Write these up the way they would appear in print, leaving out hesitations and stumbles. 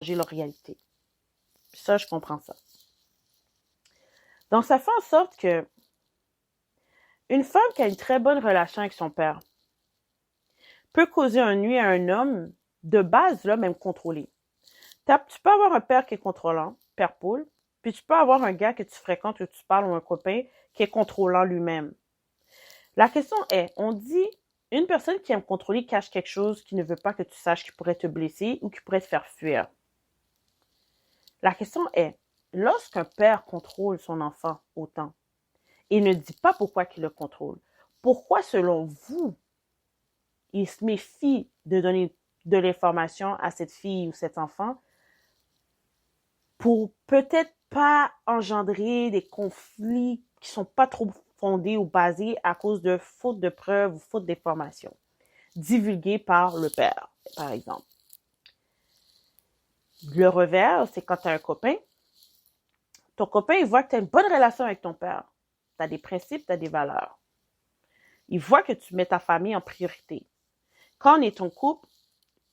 leur réalité. Ça, je comprends ça. Donc, ça fait en sorte que une femme qui a une très bonne relation avec son père peut causer un nuit à un homme, de base, là, même contrôlé. Tu peux avoir un père qui est contrôlant, père poule, puis tu peux avoir un gars que tu fréquentes, que tu parles, ou un copain qui est contrôlant lui-même. La question est, on dit, une personne qui aime contrôler cache quelque chose qui ne veut pas que tu saches, qui pourrait te blesser ou qui pourrait te faire fuir. La question est, lorsqu'un père contrôle son enfant autant et ne dit pas pourquoi il le contrôle, pourquoi, selon vous, il se méfie de donner de l'information à cette fille ou cet enfant pour peut-être pas engendrer des conflits qui sont pas trop fondés ou basés à cause de faute de preuves ou faute d'informations divulguées par le père, par exemple. Le revers, c'est quand tu as un copain, ton copain, il voit que tu as une bonne relation avec ton père. Tu as des principes, tu as des valeurs. Il voit que tu mets ta famille en priorité. Quand on est en couple,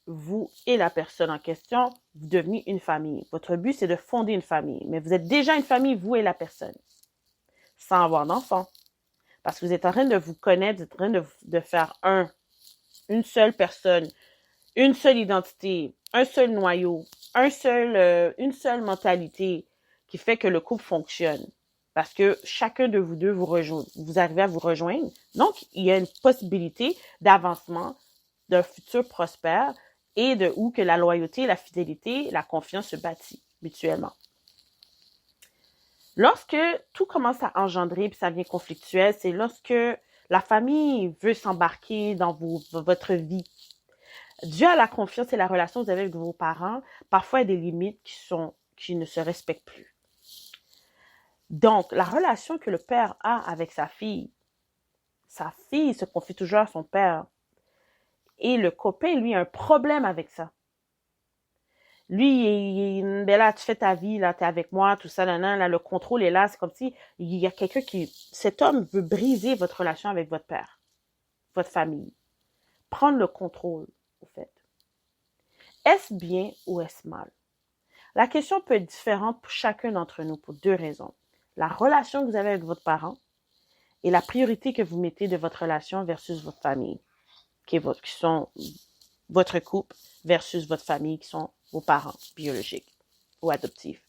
vous et la personne en question, vous devenez une famille. Votre but, c'est de fonder une famille. Mais vous êtes déjà une famille, vous et la personne, sans avoir d'enfant. Parce que vous êtes en train de vous connaître, vous êtes en train de faire une seule personne, une seule identité, un seul noyau, une seule mentalité qui fait que le couple fonctionne. Parce que chacun de vous deux vous arrivez à vous rejoindre. Donc, il y a une possibilité d'avancement, d'un futur prospère et de où que la loyauté, la fidélité, la confiance se bâtit mutuellement. Lorsque tout commence à engendrer puis ça devient conflictuel, c'est lorsque la famille veut s'embarquer dans votre vie. Dû à la confiance et la relation que vous avez avec vos parents, parfois il y a des limites qui ne se respectent plus. Donc, la relation que le père a avec sa fille se confie toujours à son père. Et le copain, lui, a un problème avec ça. Lui, ben là, tu fais ta vie, là, t'es avec moi, tout ça, là, le contrôle est là. C'est comme si il y a cet homme veut briser votre relation avec votre père, votre famille. Prendre le contrôle, au fait. Est-ce bien ou est-ce mal? La question peut être différente pour chacun d'entre nous pour deux raisons. La relation que vous avez avec votre parent et la priorité que vous mettez de votre relation versus votre famille, qui sont votre couple versus votre famille, qui sont vos parents biologiques ou adoptifs.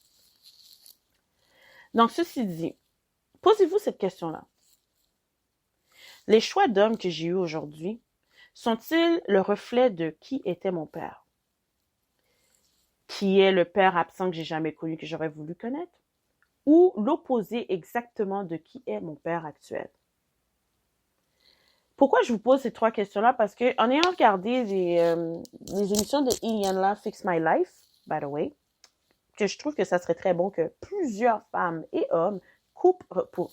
Donc, ceci dit, posez-vous cette question-là. Les choix d'hommes que j'ai eus aujourd'hui sont-ils le reflet de qui était mon père? Qui est le père absent que j'ai jamais connu, que j'aurais voulu connaître? Ou l'opposé exactement de qui est mon père actuel? Pourquoi je vous pose ces trois questions-là? Parce que en ayant regardé les émissions de Iyanla Fix My Life, by the way, que je trouve que ça serait très bon que plusieurs femmes et hommes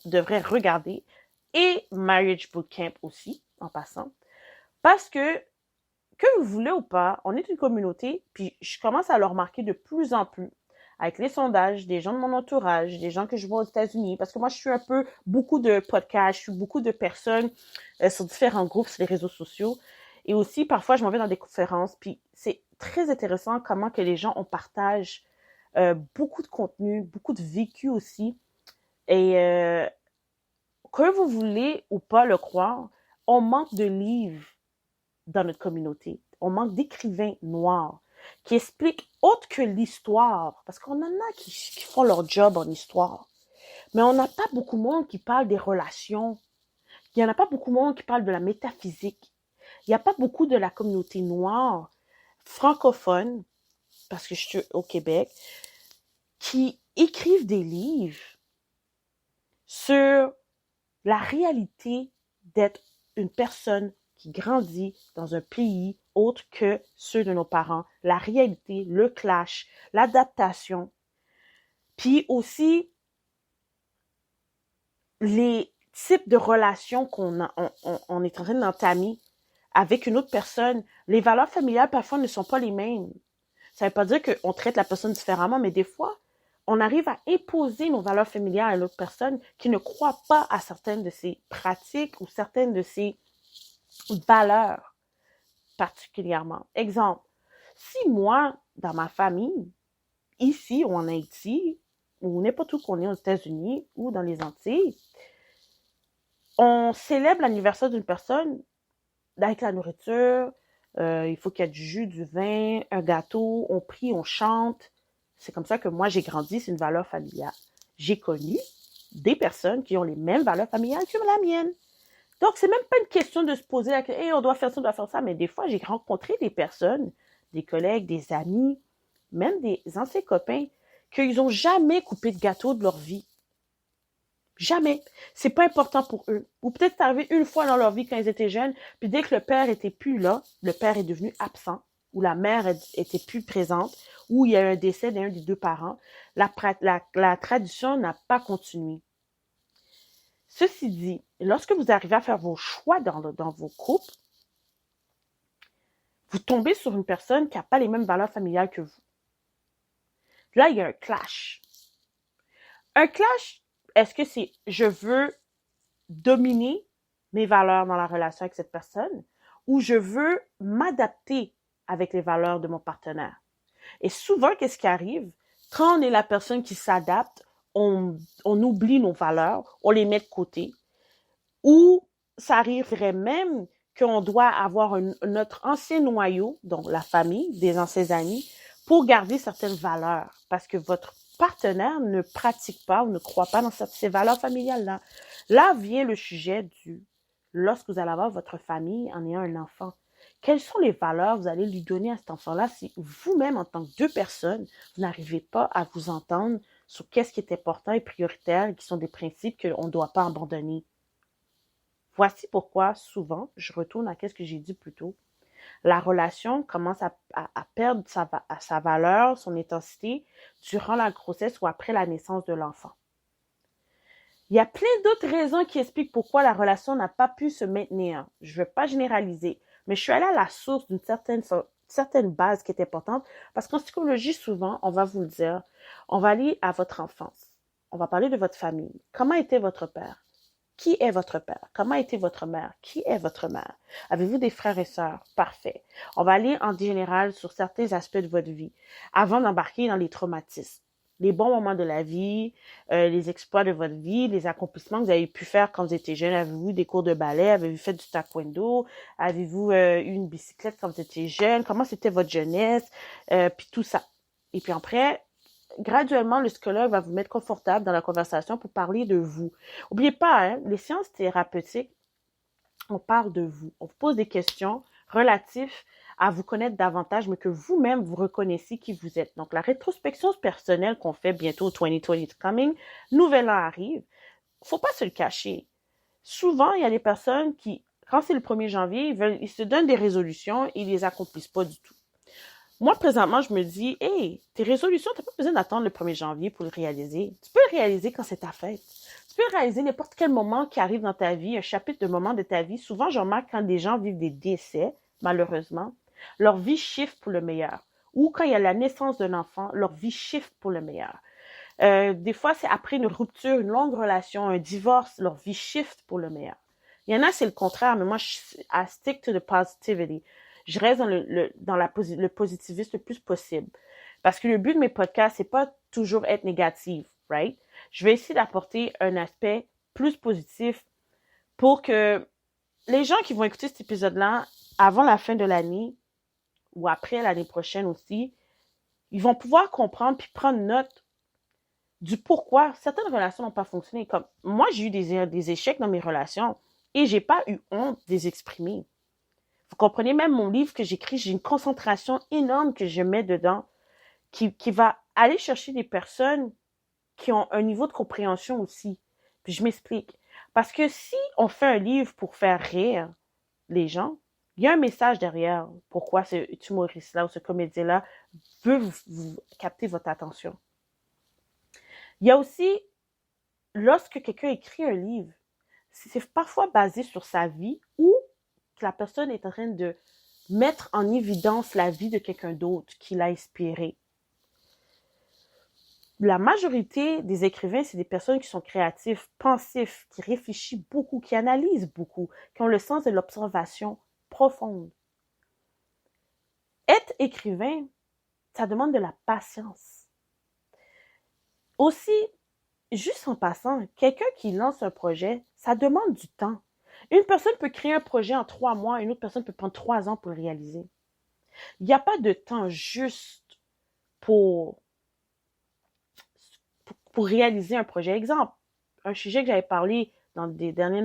devraient regarder, et Marriage Bootcamp aussi, en passant. Parce que vous voulez ou pas, on est une communauté, puis je commence à le remarquer de plus en plus avec les sondages, des gens de mon entourage, des gens que je vois aux États-Unis, parce que moi, je suis beaucoup de podcasts, je suis beaucoup de personnes sur différents groupes, sur les réseaux sociaux, et aussi, parfois, je m'en vais dans des conférences, puis c'est très intéressant comment que les gens, on partage beaucoup de contenu, beaucoup de vécu aussi, et que vous voulez ou pas le croire, on manque de livres dans notre communauté. On manque d'écrivains noirs qui expliquent autre que l'histoire, parce qu'on en a qui font leur job en histoire. Mais on n'a pas beaucoup de monde qui parle des relations. Il n'y en a pas beaucoup de monde qui parle de la métaphysique. Il n'y a pas beaucoup de la communauté noire, francophone, parce que je suis au Québec, qui écrivent des livres sur la réalité d'être une personne qui grandit dans un pays autre que ceux de nos parents, la réalité, le clash, l'adaptation, puis aussi les types de relations on est en train d'entamer avec une autre personne. Les valeurs familiales, parfois, ne sont pas les mêmes. Ça ne veut pas dire qu'on traite la personne différemment, mais des fois, on arrive à imposer nos valeurs familiales à l'autre personne qui ne croit pas à certaines de ses pratiques ou certaines de ses valeurs particulièrement. Exemple, si moi, dans ma famille, ici ou en Haïti, ou n'importe où qu'on est aux États-Unis ou dans les Antilles, on célèbre l'anniversaire d'une personne avec la nourriture, il faut qu'il y ait du jus, du vin, un gâteau, on prie, on chante. C'est comme ça que moi j'ai grandi, c'est une valeur familiale. J'ai connu des personnes qui ont les mêmes valeurs familiales que la mienne. Donc, c'est même pas une question de se poser la question, hey, on doit faire ça, on doit faire ça. Mais des fois, j'ai rencontré des personnes, des collègues, des amis, même des anciens copains, qu'ils n'ont jamais coupé de gâteau de leur vie. Jamais. C'est pas important pour eux. Ou peut-être c'est arrivé une fois dans leur vie quand ils étaient jeunes, puis dès que le père était plus là, le père est devenu absent, ou la mère était plus présente, ou il y a eu un décès d'un des deux parents, la tradition n'a pas continué. Ceci dit, lorsque vous arrivez à faire vos choix dans vos couples, vous tombez sur une personne qui n'a pas les mêmes valeurs familiales que vous. Là, il y a un clash. Un clash, est-ce que c'est je veux dominer mes valeurs dans la relation avec cette personne ou je veux m'adapter avec les valeurs de mon partenaire? Et souvent, qu'est-ce qui arrive? Quand on est la personne qui s'adapte, on oublie nos valeurs, on les met de côté. Ou ça arriverait même qu'on doit avoir notre ancien noyau, donc la famille, des anciens amis, pour garder certaines valeurs. Parce que votre partenaire ne pratique pas ou ne croit pas dans ces valeurs familiales-là. Là vient le sujet lorsque vous allez avoir votre famille en ayant un enfant. Quelles sont les valeurs que vous allez lui donner à cet enfant-là si vous-même, en tant que deux personnes, vous n'arrivez pas à vous entendre sur qu'est-ce qui est important et prioritaire et qui sont des principes qu'on ne doit pas abandonner? Voici pourquoi, souvent, je retourne à ce que j'ai dit plus tôt, la relation commence à perdre sa valeur, son intensité, durant la grossesse ou après la naissance de l'enfant. Il y a plein d'autres raisons qui expliquent pourquoi la relation n'a pas pu se maintenir. Je ne veux pas généraliser, mais je suis allée à la source d'une certaine base qui est importante, parce qu'en psychologie, souvent, on va vous le dire, on va aller à votre enfance. On va parler de votre famille. Comment était votre père? Qui est votre père? Comment était votre mère? Qui est votre mère? Avez-vous des frères et sœurs? Parfait. On va aller en général sur certains aspects de votre vie avant d'embarquer dans les traumatismes. Les bons moments de la vie, les exploits de votre vie, les accomplissements que vous avez pu faire quand vous étiez jeune. Avez-vous des cours de ballet? Avez-vous fait du taekwondo? Avez-vous eu une bicyclette quand vous étiez jeune? Comment c'était votre jeunesse? Puis tout ça. Et puis après, graduellement, le psychologue va vous mettre confortable dans la conversation pour parler de vous. N'oubliez pas, hein, les sciences thérapeutiques, on parle de vous. On vous pose des questions relatives à vous connaître davantage, mais que vous-même, vous reconnaissez qui vous êtes. Donc, la rétrospection personnelle qu'on fait bientôt, 2020 is coming, nouvel an arrive, faut pas se le cacher. Souvent, il y a des personnes qui, quand c'est le 1er janvier, ils se donnent des résolutions et ils les accomplissent pas du tout. Moi, présentement, je me dis, hey, tes résolutions, tu n'as pas besoin d'attendre le 1er janvier pour le réaliser. Tu peux le réaliser quand c'est ta fête. Tu peux le réaliser n'importe quel moment qui arrive dans ta vie, un chapitre de moment de ta vie. Souvent, je remarque quand des gens vivent des décès, malheureusement, leur vie shift pour le meilleur. Ou quand il y a la naissance d'un enfant, leur vie shift pour le meilleur. Des fois, c'est après une rupture, une longue relation, un divorce, leur vie shift pour le meilleur. Il y en a, c'est le contraire, mais moi, I stick to the positivity. Je reste dans le positivisme le plus possible. Parce que le but de mes podcasts, c'est pas toujours être négatif, right? Je vais essayer d'apporter un aspect plus positif pour que les gens qui vont écouter cet épisode-là avant la fin de l'année ou après l'année prochaine aussi, ils vont pouvoir comprendre puis prendre note du pourquoi certaines relations n'ont pas fonctionné. Comme moi, j'ai eu des échecs dans mes relations et j'ai pas eu honte de les exprimer. Vous comprenez, même mon livre que j'écris, j'ai une concentration énorme que je mets dedans qui va aller chercher des personnes qui ont un niveau de compréhension aussi. Puis je m'explique. Parce que si on fait un livre pour faire rire les gens, il y a un message derrière pourquoi ce humoriste-là ou ce comédien-là veut vous capter votre attention. Il y a aussi, lorsque quelqu'un écrit un livre, c'est parfois basé sur sa vie ou que la personne est en train de mettre en évidence la vie de quelqu'un d'autre qui l'a inspiré. La majorité des écrivains, c'est des personnes qui sont créatifs, pensifs, qui réfléchissent beaucoup, qui analysent beaucoup, qui ont le sens de l'observation profonde. Être écrivain, ça demande de la patience. Aussi, juste en passant, quelqu'un qui lance un projet, ça demande du temps. Une personne peut créer un projet en 3 mois, une autre personne peut prendre 3 ans pour le réaliser. Il n'y a pas de temps juste pour réaliser un projet. Exemple, un sujet que j'avais parlé dans des derniers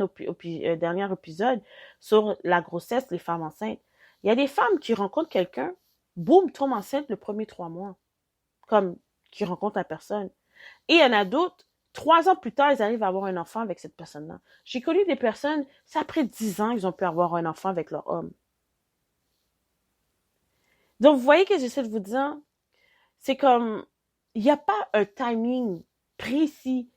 épisodes sur la grossesse, les femmes enceintes. Il y a des femmes qui rencontrent quelqu'un, boum, tombent enceinte le premier 3 mois, comme qui rencontrent la personne. Et il y en a d'autres, 3 ans plus tard, ils arrivent à avoir un enfant avec cette personne-là. J'ai connu des personnes, c'est après 10 ans qu'ils ont pu avoir un enfant avec leur homme. Donc, vous voyez que j'essaie de vous dire, c'est comme, il n'y a pas un timing précis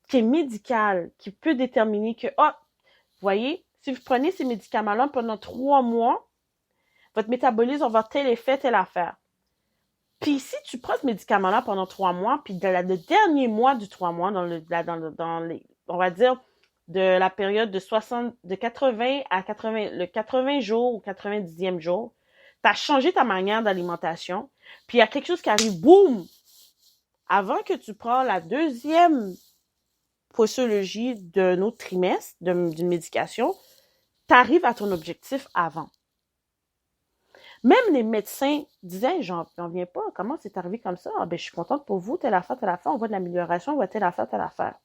qui est médical, qui peut déterminer que, oh, vous voyez, si vous prenez ces médicaments-là pendant 3 mois, votre métabolisme va avoir tel effet, telle affaire. Puis si tu prends ce médicament-là pendant 3 mois, puis le dernier mois du 3 mois, dans les, on va dire, de la période de 80 à 80, le 80 jours ou 90e jour, tu as changé ta manière d'alimentation, puis il y a quelque chose qui arrive, boum! Avant que tu prends la deuxième posologie d'un autre trimestre, d'une médication, tu arrives à ton objectif avant. Même les médecins disaient, j'en viens pas, comment c'est arrivé comme ça? Ah, ben, je suis contente pour vous, telle affaire, on voit de l'amélioration, on voit telle affaire, telle affaire.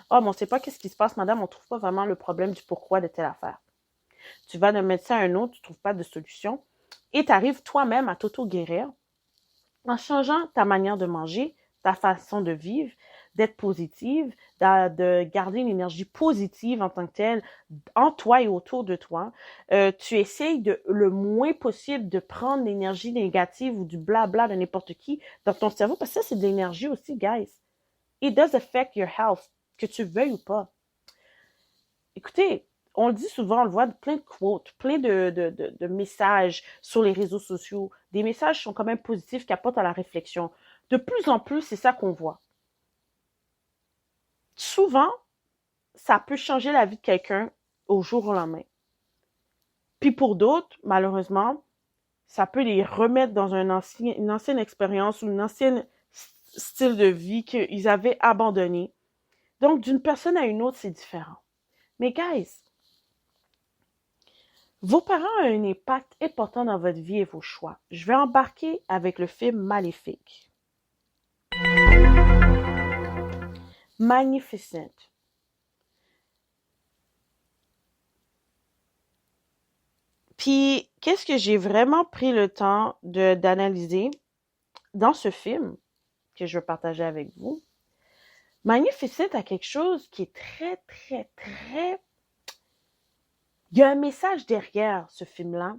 Ah, mais on sait pas qu'est-ce qui se passe, madame, on trouve pas vraiment le problème du pourquoi de telle affaire. Tu vas d'un médecin à un autre, tu trouves pas de solution, et tu arrives toi-même à t'auto-guérir en changeant ta manière de manger, ta façon de vivre, d'être positive, de garder une énergie positive en tant que telle en toi et autour de toi. Tu essayes le moins possible de prendre l'énergie négative ou du blabla de n'importe qui dans ton cerveau, parce que ça, c'est de l'énergie aussi, guys. It does affect your health, que tu veuilles ou pas. Écoutez, on le dit souvent, on le voit, plein de quotes, plein de messages sur les réseaux sociaux. Des messages sont quand même positifs qui apportent à la réflexion. De plus en plus, c'est ça qu'on voit. Souvent, ça peut changer la vie de quelqu'un au jour au lendemain. Puis pour d'autres, malheureusement, ça peut les remettre dans une ancienne expérience ou une ancienne style de vie qu'ils avaient abandonné. Donc, d'une personne à une autre, c'est différent. Mais guys, vos parents ont un impact important dans votre vie et vos choix. Je vais embarquer avec le film Maléfique. Magnificent. Puis, qu'est-ce que j'ai vraiment pris le temps d'analyser dans ce film que je veux partager avec vous? Magnificent a quelque chose qui est très, très, très... Il y a un message derrière ce film-là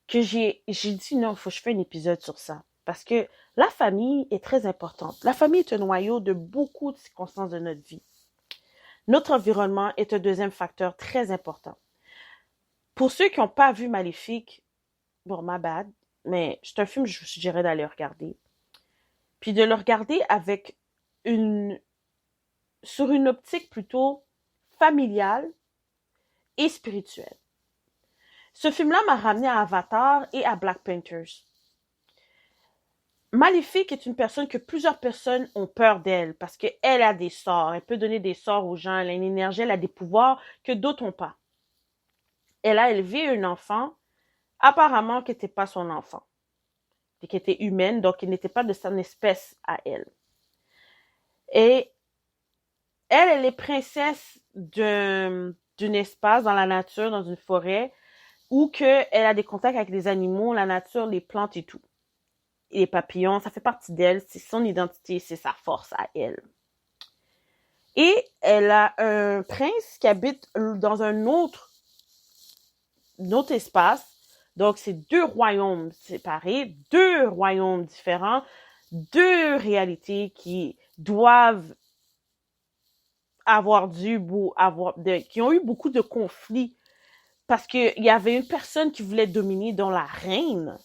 que j'ai dit non, il faut que je fasse un épisode sur ça. Parce que la famille est très importante. La famille est un noyau de beaucoup de circonstances de notre vie. Notre environnement est un deuxième facteur très important. Pour ceux qui n'ont pas vu Maléfique, bon, my bad, mais c'est un film que je vous suggérerais d'aller regarder. Puis de le regarder avec sur une optique plutôt familiale et spirituelle. Ce film-là m'a ramené à Avatar et à Black Panthers. Maléfique est une personne que plusieurs personnes ont peur d'elle parce qu'elle a des sorts. Elle peut donner des sorts aux gens. Elle a une énergie, elle a des pouvoirs que d'autres n'ont pas. Elle a élevé un enfant, apparemment qui n'était pas son enfant, qui était humaine, donc il n'était pas de son espèce à elle. Et elle est princesse d'un espace dans la nature, dans une forêt, où qu'elle a des contacts avec les animaux, la nature, les plantes et tout. Et les papillons, ça fait partie d'elle, c'est son identité, c'est sa force à elle. Et elle a un prince qui habite dans un autre espace. Donc, c'est 2 royaumes séparés, 2 royaumes différents, 2 réalités qui doivent qui ont eu beaucoup de conflits parce qu'il y avait une personne qui voulait dominer, dont la reine,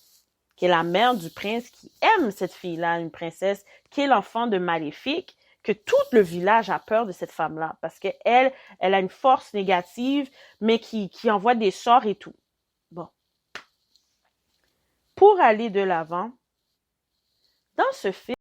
qui est la mère du prince, qui aime cette fille-là, une princesse, qui est l'enfant de Maléfique, que tout le village a peur de cette femme-là, parce qu'elle a une force négative, mais qui envoie des sorts et tout. Bon. Pour aller de l'avant, Dans ce film,